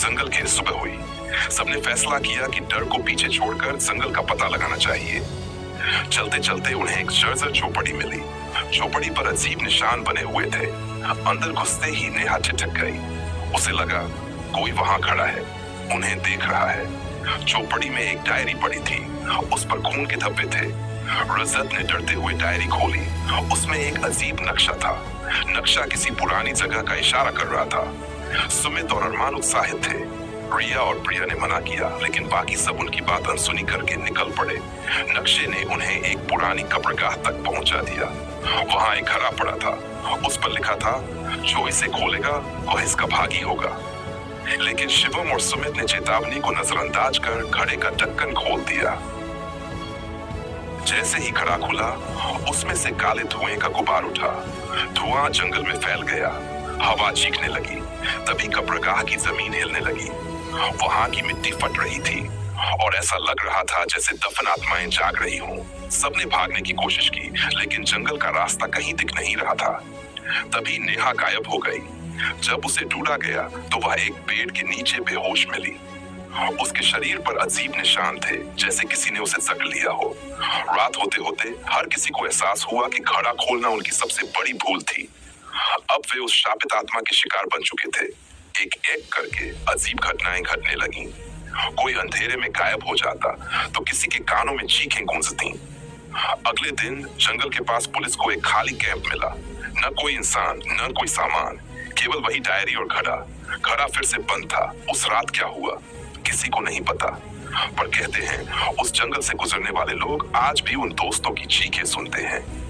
जंगल की सुबह हुई। सबने फैसला किया कि डर को पीछे छोड़कर जंगल का पता लगाना चाहिए। चलते चलते उन्हें एक जर्जर झोपड़ी मिली। झोपड़ी पर अजीब निशान बने हुए थे। अंदर घुसते ही नेहा ठिठक गई। उसे लगा कोई वहां खड़ा है, उन्हें देख रहा है। झोपड़ी में एक डायरी पड़ी थी, उस पर खून के धब्बे थे। रजत ने डरते हुए डायरी खोली। उसमें एक अजीब नक्शा था। नक्शा किसी पुरानी जगह का इशारा कर रहा था। सुमित और अरमान उत्साहित थे। रिया और प्रिया ने मना किया, लेकिन बाकी सब उनकी बात अनसुनी करके निकल पड़े। नक्शे ने उन्हें एक पुरानी कब्रगाह तक पहुंचा दिया। वहां एक घड़ा पड़ा था। उस पर लिखा था, जो इसे खोलेगा वह इसका भागी होगा। लेकिन शिवम और सुमित ने चेतावनी को नजरअंदाज कर घड़े का ढक्कन खोल दिया। जैसे ही घड़ा खुला, उसमें से काले धुएं का गुबार उठा। धुआं जंगल में फैल गया। हवा चीखने लगी। तभी कब्रगाह की जमीन हिलने लगी। वहां की मिट्टी फट रही थी और ऐसा लग रहा था जैसे दफन आत्माएं जाग रही हों। सबने भागने की कोशिश की, लेकिन जंगल का रास्ता कहीं दिख नहीं रहा था। तभी नेहा गायब हो गई। जब उसे ढूंढा गया तो वह एक पेड़ के नीचे बेहोश मिली। उसके शरीर पर अजीब निशान थे, जैसे किसी ने उसे जकड़ लिया हो। रात होते होते हर किसी को एहसास हुआ कि घड़ा खोलना उनकी सबसे बड़ी भूल थी। अब वे उस शापित आत्मा के शिकार बन चुके थे। एक एक करके अजीब घटनाएं घटने लगीं। कोई अंधेरे में गायब हो जाता तो किसी के कानों में चीखें गूंजती। अगले दिन जंगल के पास पुलिस को एक खाली कैंप मिला। न कोई इंसान, न कोई सामान, केवल वही डायरी और घड़ा। घड़ा फिर से बंद था। उस रात क्या हुआ किसी को नहीं पता, पर कहते हैं उस जंगल से गुजरने वाले लोग आज भी उन दोस्तों की चीखें सुनते हैं।